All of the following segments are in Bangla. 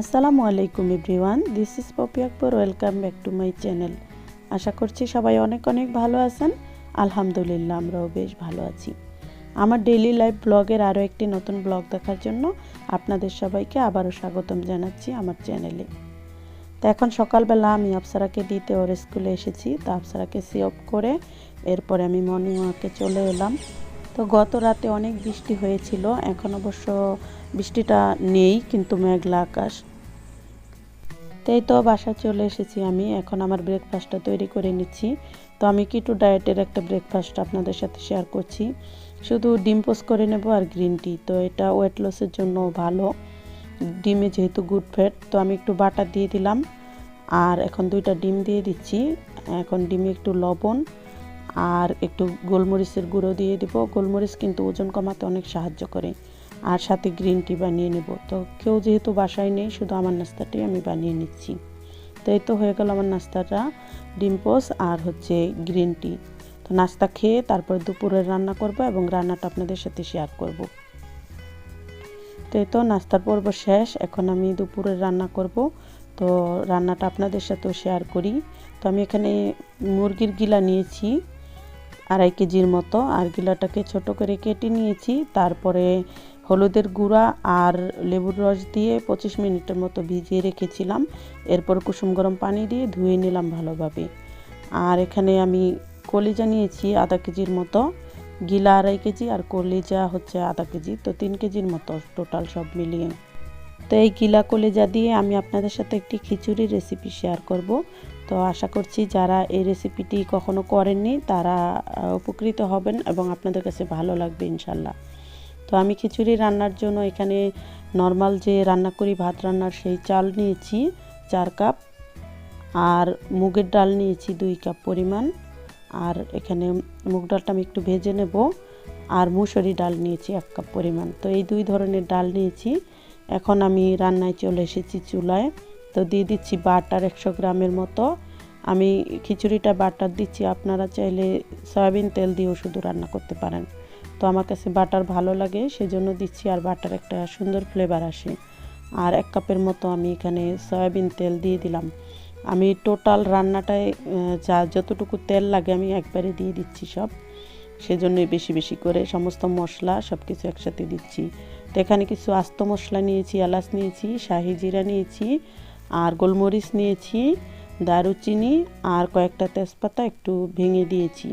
আসসালামু আলাইকুম everyone, this is Popy Akbar. Welcome back to my channel. আশা করছি সবাই অনেক অনেক ভালো আছেন। আলহামদুলিল্লাহ, আমরাও বেশ ভালো আছি। আমার ডেইলি লাইফ ব্লগের আরও একটি নতুন ব্লগ দেখার জন্য আপনাদের সবাইকে আবারও স্বাগতম জানাচ্ছি আমার চ্যানেলে। তো এখন সকালবেলা আমি আফসারাকে দিতে ওর স্কুলে এসেছি। তো আফসারাকে সি অফ করে এরপরে আমি মর্নিং ওয়াকে চলে এলাম। তো গত রাতে অনেক বৃষ্টি হয়েছিল, এখন অবশ্য বৃষ্টিটা নেই, কিন্তু মেঘলা আকাশ। তাই তো বাসায় চলে এসেছি আমি। এখন আমার ব্রেকফাস্টটা তৈরি করে নিচ্ছি। তো আমি কিটো ডায়েটের একটা ব্রেকফাস্ট আপনাদের সাথে শেয়ার করছি। শুধু ডিম পোস্ট করে নেব আর গ্রিন টি। তো এটা ওয়েট লসের জন্য ভালো, ডিমে যেহেতু গুড ফ্যাট। তো আমি একটু বাটার দিয়ে দিলাম, আর এখন 2টা ডিম দিয়ে দিচ্ছি। এখন ডিমে একটু লবণ আর একটু গোলমরিচের গুঁড়ো দিয়ে দেব। গোলমরিচ কিন্তু ওজন কমাতে অনেক সাহায্য করে। আর সাথে গ্রিন টি বানিয়ে নেব। তো কেউ যেহেতু বাসায় নেই, শুধু আমার নাস্তাটাই আমি বানিয়ে নিচ্ছি। তো এই তো হয়ে গেল আমার নাস্তাটা, ডিম পোস্ট আর গ্রিন টি। তো নাস্তা খেয়ে তারপর দুপুরে রান্না করব এবং রান্নাটা আপনাদের সাথে শেয়ার করব। তো এই তো নাস্তার পর্ব শেষ, এখন আমি দুপুরে রান্না করব। তো রান্নাটা আপনাদের সাথেও শেয়ার করি। তো আমি এখানে মুরগির গিলা নিয়েছি 2.5 কেজির মতো, আর গিলাটাকে ছোট করে কেটে নিয়েছি। তারপরে হলুদের গুঁড়া আর লেবুর রস দিয়ে 25 মিনিটের মতো ভিজিয়ে রেখেছিলাম। এরপর কুসুম গরম পানি দিয়ে ধুয়ে নিলাম ভালোভাবে। আর এখানে আমি কলিজা নিয়েছি 1/2 কেজির মতো, গিলা 2.5 কেজি আর কলিজা 1/2 কেজি। তো 3 কেজির মতো টোটাল সব মিলিয়ে। তো এই গিলা কলিজা দিয়ে আমি আপনাদের সাথে একটি খিচুড়ি রেসিপি শেয়ার করব। তো আশা করছি যারা এই রেসিপিটি কখনো করেননি তারা উপকৃত হবেন এবং আপনাদের কাছে ভালো লাগবে ইনশাল্লাহ। তো আমি খিচুড়ি রান্নার জন্য এখানে নর্মাল যে রান্না করি ভাত রান্নার সেই চাল নিয়েছি 4 কাপ, আর মুগের ডাল নিয়েছি 2 কাপ পরিমাণ। আর এখানে মুগ ডালটা আমি একটু ভেজে নেব। আর মুসুরি ডাল নিয়েছি 1 কাপ পরিমাণ। তো এই 2 ধরনের ডাল নিয়েছি। এখন আমি রান্নায় চলে এসেছি চুলায়। তো দিয়ে দিচ্ছি বাটার 100 গ্রামের মতো। আমি খিচুড়িটা বাটার দিচ্ছি, আপনারা চাইলে সয়াবিন তেল দিয়েও শুধু রান্না করতে পারেন। তো আমার কাছে বাটার ভালো লাগে, সেজন্য দিচ্ছি। আর বাটার একটা সুন্দর ফ্লেভার আসে। আর 1 কাপের মতো আমি এখানে সয়াবিন তেল দিয়ে দিলাম। আমি টোটাল রান্নাটায় যতটুকু তেল লাগে আমি একবারে দিয়ে দিচ্ছি সব, সেজন্যই বেশি বেশি করে সমস্ত মশলা সব কিছু একসাথে দিচ্ছি। তো এখানে কিছু আস্ত মশলা নিয়েছি, এলাচ নিয়েছি, শাহি জিরা নিয়েছি, আর গোলমরিচ নিয়েছি, দারুচিনি আর কয়েকটা তেজপাতা একটু ভেঙে দিয়েছি।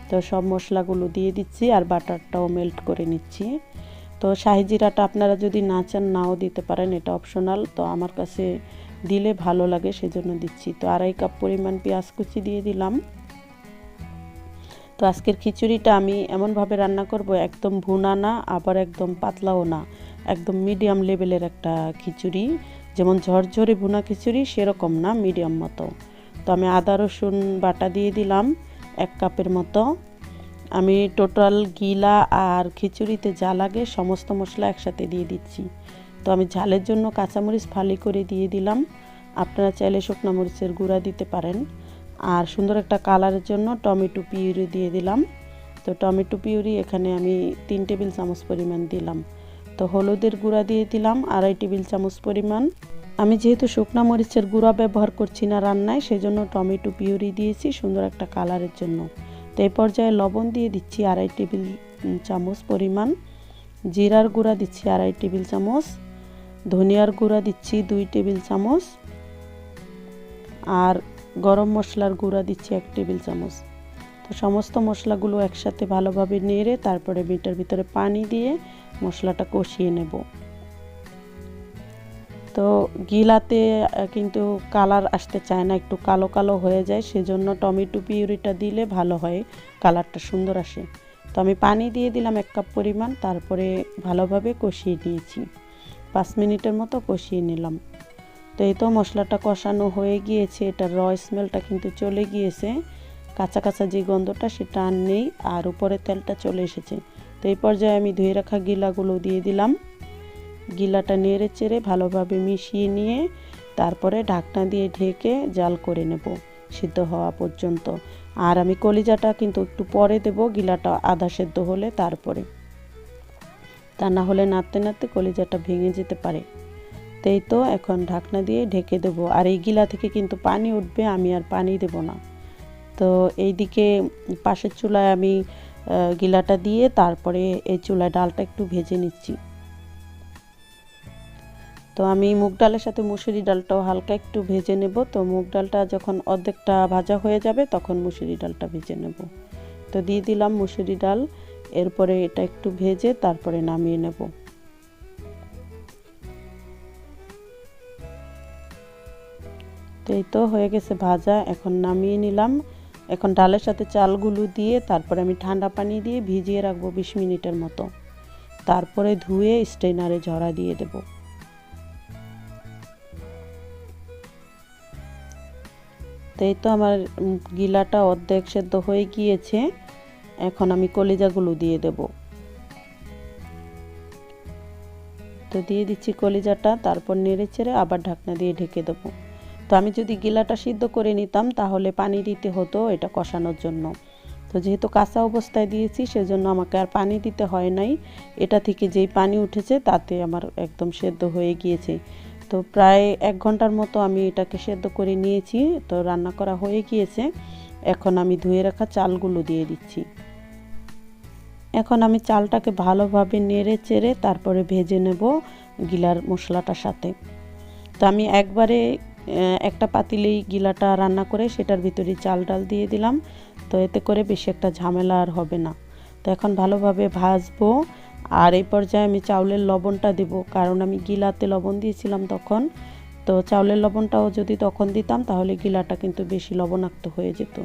তো সব মশলাগুলো দিয়ে দিচ্ছি আর বাটারটাও মেল্ট করে নিচ্ছি। তো শাহি জিরাটা আপনারা যদি না চান নাও দিতে পারেন, এটা অপশনাল। তো আমার কাছে দিলে ভালো লাগে, সেজন্য দিচ্ছি। তো 2.5 কাপ পরিমাণ পেঁয়াজ কুচি দিয়ে দিলাম। তো আজকের খিচুড়িটা আমি এমনভাবে রান্না করব, একদম ভুনা না আবার একদম পাতলাও না, একদম মিডিয়াম লেভেলের একটা খিচুড়ি। যেমন ঝরঝরে ভুনা খিচুড়ি সেরকম না, মিডিয়াম মতো। তো আমি আদা রসুন বাটা দিয়ে দিলাম 1 কাপের মতো। আমি টোটাল গিলা আর খিচুড়িতে যা লাগে সমস্ত মশলা একসাথে দিয়ে দিচ্ছি। তো আমি ঝালের জন্য কাঁচামরিচ ফালি করে দিয়ে দিলাম, আপনারা চাইলে শুকনো মরিচের গুঁড়া দিতে পারেন। আর সুন্দর একটা কালারের জন্য টমেটো পিউরি দিয়ে দিলাম। তো টমেটো পিউরি এখানে আমি 3 টেবিল চামচ পরিমাণ দিলাম। তো হলুদের গুঁড়া দিয়ে দিলাম 2.5 টেবিল চামচ পরিমাণ। আমি যেহেতু শুকনো মরিচের গুঁড়া ব্যবহার করছি না রান্নায়, সেজন্য টমেটো পিউরি দিয়েছি সুন্দর একটা কালারের জন্য। তো এই পর্যায়ে লবণ দিয়ে দিচ্ছি 2.5 টেবিল চামচ পরিমাণ, জিরার গুঁড়া দিচ্ছি 2.5 টেবিল চামচ, ধনিয়ার গুঁড়া দিচ্ছি 2 টেবিল চামচ, আর গরম মশলার গুঁড়া দিচ্ছি 1 টেবিল চামচ। তো সমস্ত মশলাগুলো একসাথে ভালোভাবে নেড়ে তারপরে মিটার ভিতরে পানি দিয়ে মশলাটা কষিয়ে নেব। তো গিলাতে কিন্তু কালার আসতে চায় না, একটু কালো কালো হয়ে যায়, সেজন্য টমেটো পিউরিটা দিলে ভালো হয়, কালারটা সুন্দর আসে। তো আমি পানি দিয়ে দিলাম 1 কাপ পরিমাণ, তারপরে ভালোভাবে কষিয়ে নিয়েছি। 5 মিনিটের মতো কষিয়ে নিলাম। তো এই তো মশলাটা কষানো হয়ে গিয়েছে, এটার র স্মেলটা কিন্তু চলে গিয়েছে, কাঁচা কাঁচা যে গন্ধটা সেটা আর নেই, আর উপরে তেলটা চলে এসেছে। তো এই পর্যায়ে আমি ধুয়ে রাখা গিলাগুলো দিয়ে দিলাম। গিলাটা নেড়ে চেড়ে ভালোভাবে মিশিয়ে নিয়ে তারপরে ঢাকনা দিয়ে ঢেকে জাল করে নেব সিদ্ধ হওয়া পর্যন্ত। আর আমি কলিজাটা কিন্তু একটু পরে দেব, গিলাটা আধা সেদ্ধ হলে তারপরে, তা না হলে নাড়তে নাড়তে কলিজাটা ভেঙে যেতে পারে। তো এই তো এখন ঢাকনা দিয়ে ঢেকে দেব। আর এই গিলা থেকে কিন্তু পানি উঠবে, আমি আর পানি দেব না। তো এইদিকে পাশের চুলায় আমি গিলাটা দিয়ে তারপরে এই চুলায় ডালটা একটু ভেজে নিচ্ছি। তো আমি মুগ ডালের সাথে মুসুরি ডালটাও হালকা একটু ভেজে নেব। তো মুগ ডালটা যখন অর্ধেকটা ভাজা হয়ে যাবে তখন মুসুরি ডালটা ভেজে নেব। তো দিয়ে দিলাম মুসুরি ডাল, এরপরে এটা একটু ভেজে তারপরে নামিয়ে নেব। তো এই তো হয়ে গেছে ভাজা, এখন নামিয়ে নিলাম। এখন ডালের সাথে চালগুলো দিয়ে তারপরে আমি ঠান্ডা পানি দিয়ে ভিজিয়ে রাখবো 20 মিনিটের মতো। তারপরে ধুয়ে স্ট্রেনারে ঝরা দিয়ে দেব। তো এই তো আমার গিলাটা অর্ধেক সেদ্ধ হয়ে গিয়েছে। এখন আমি কলিজাগুলো দিয়ে দেব। তো দিয়ে দিচ্ছি কলিজাটা, তারপর নেড়ে চেড়ে আবার ঢাকনা দিয়ে ঢেকে দেবো। তো আমি যদি গিলাটা সিদ্ধ করে নিতাম তাহলে পানি দিতে হতো এটা কষানোর জন্য। তো যেহেতু কাঁচা অবস্থায় দিয়েছি সেজন্য আমাকে আর পানি দিতে হয় নাই। এটা থেকে যেই পানি উঠেছে তাতে আমার একদম সেদ্ধ হয়ে গিয়েছে। তো প্রায় 1 ঘন্টার মতো আমি এটাকে সেদ্ধ করে নিয়েছি। তো রান্না করা হয়ে গিয়েছে। এখন আমি ধুয়ে রাখা চালগুলো দিয়ে দিচ্ছি। এখন আমি চালটাকে ভালোভাবে নেড়ে চেড়ে তারপরে ভেজে নেব গিলার মশলাটার সাথে। তো আমি একবারে একটা পাতিলেই গিলাটা রান্না করে সেটার ভিতরে চাল ডাল দিয়ে দিলাম। তো এতে করে বেশি একটা ঝামেলা আর হবে না। তো এখন ভালোভাবে ভাজবো। আর এই পর্যায়ে আমি চাউলের লবণটা দেব, কারণ আমি গিলাতে লবণ দিয়েছিলাম তখন। তো চাউলের লবণটাও যদি তখন দিতাম তাহলে গিলাটা কিন্তু বেশি লবণাক্ত হয়ে যেত।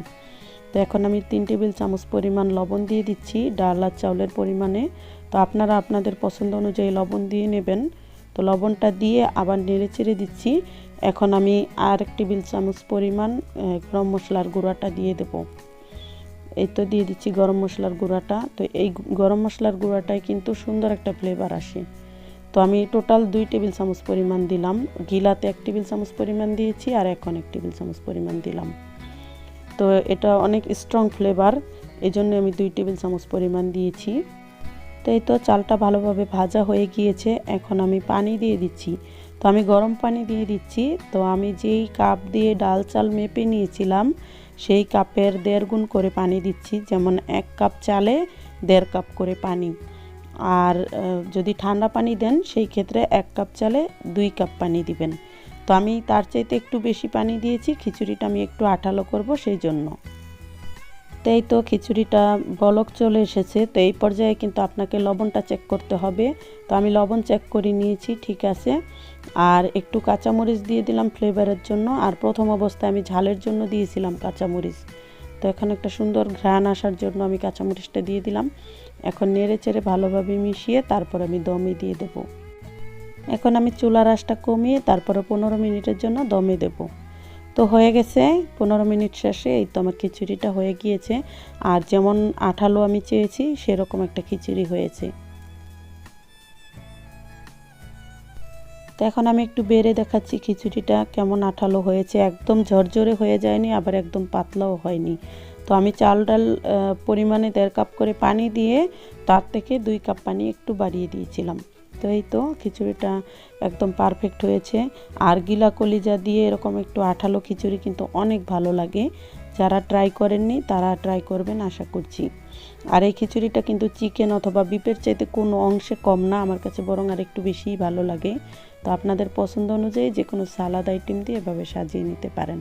তো এখন আমি 3 টেবিল চামচ পরিমাণ লবণ দিয়ে দিচ্ছি ডাল আর চাউলের পরিমাণে। তো আপনারা আপনাদের পছন্দ অনুযায়ী লবণ দিয়ে নেবেন। তো লবণটা দিয়ে আবার নেড়ে চেড়ে দিচ্ছি। এখন আমি আর 1 টেবিল চামচ পরিমাণ গরম মশলার গুঁড়াটা দিয়ে দেব। এই তো দিয়ে দিচ্ছি গরম মশলার গুঁড়াটা। তো এই গরম মশলার গুঁড়াটায় কিন্তু সুন্দর একটা ফ্লেভার আসে। তো আমি টোটাল 2 টেবিল চামচ পরিমাণ দিলাম। গিলাতে 1 টেবিল চামচ পরিমাণ দিয়েছি আর এখন 1 টেবিল চামচ পরিমাণ দিলাম। তো এটা অনেক স্ট্রং ফ্লেভার, এজন্য আমি 2 টেবিল চামচ পরিমাণ দিয়েছি। তো এই তো চালটা ভালোভাবে ভাজা হয়ে গিয়েছে। এখন আমি পানি দিয়ে দিচ্ছি। তো আমি গরম পানি দিয়ে দিচ্ছি। তো আমি যেই কাপ দিয়ে ডাল চাল মেপে নিয়েছিলাম সেই কাপের 1.5 গুণ করে পানি দিচ্ছি। যেমন 1 কাপ চালে 1.5 কাপ করে পানি। আর যদি ঠান্ডা পানি দেন সেই ক্ষেত্রে 1 কাপ চালে 2 কাপ পানি দিবেন। তো আমি তার চাইতে একটু বেশি পানি দিয়েছি, খিচুড়িটা আমি একটু আঠালো করব সেই জন্য। তো এই তো খিচুড়িটা বলক চলে এসেছে। তো এই পর্যায়ে কিন্তু আপনাকে লবণটা চেক করতে হবে। তো আমি লবণ চেক করে নিয়েছি, ঠিক আছে। আর একটু কাঁচামরিচ দিয়ে দিলাম ফ্লেভারের জন্য। আর প্রথম অবস্থায় আমি ঝালের জন্য দিয়েছিলাম কাঁচামরিচ। তো এখন একটা সুন্দর ঘ্রাণ আসার জন্য আমি কাঁচামরিচটা দিয়ে দিলাম। এখন নেড়ে চেড়ে ভালোভাবে মিশিয়ে তারপর আমি দমে দিয়ে দেব। এখন আমি চুলার আঁচটা কমিয়ে তারপরে 15 মিনিটের জন্য দমে দেব। তো হয়ে গেছে 15 মিনিট শেষে এই তো আমার খিচুড়িটা হয়ে গিয়েছে। আর যেমন আঠালো আমি চেয়েছি সেরকম একটা খিচুড়ি হয়েছে। তো এখন আমি একটু বেড়ে দেখাচ্ছি খিচুড়িটা কেমন আঠালো হয়েছে। একদম ঝরঝরে হয়ে যায়নি, আবার একদম পাতলাও হয়নি। তো আমি চাল ডাল পরিমাণে 1.5 কাপ করে পানি দিয়ে তার থেকে 2 কাপ পানি একটু বাড়িয়ে দিয়েছিলাম। তো এই তো খিচুড়িটা একদম পারফেক্ট হয়েছে। আর গিলা কলিজা দিয়ে এরকম একটু আঠালো খিচুড়ি কিন্তু অনেক ভালো লাগে। যারা ট্রাই করেননি তারা ট্রাই করবেন আশা করছি। আর এই খিচুড়িটা কিন্তু চিকেন অথবা বিফের চাইতে কোনো অংশে কম না, আমার কাছে বরং আর একটু বেশিই ভালো লাগে। তো আপনাদের পছন্দ অনুযায়ী যে কোনো সালাদ আইটেম দিয়ে এভাবে সাজিয়ে নিতে পারেন।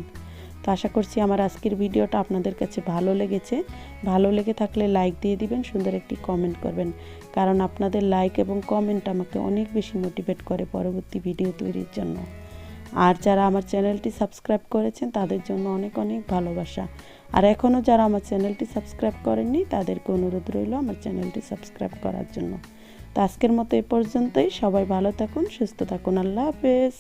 তো আশা করছি আমার আজকের ভিডিওটা আপনাদের কাছে ভালো লেগেছে। ভালো লেগে থাকলে লাইক দিয়ে দিবেন, সুন্দর একটি কমেন্ট করবেন, কারণ আপনাদের লাইক এবং কমেন্ট আমাকে অনেক বেশি মোটিভেট করে পরবর্তী ভিডিও তৈরির জন্য। আর যারা আমার চ্যানেলটি সাবস্ক্রাইব করেছেন তাদের জন্য অনেক অনেক ভালোবাসা। আর এখনও যারা আমার চ্যানেলটি সাবস্ক্রাইব করেননি তাদেরকে অনুরোধ রইল আমার চ্যানেলটি সাবস্ক্রাইব করার জন্য। তো আজকের মতো এ পর্যন্তই। সবাই ভালো থাকুন, সুস্থ থাকুন। আল্লাহ হাফেজ।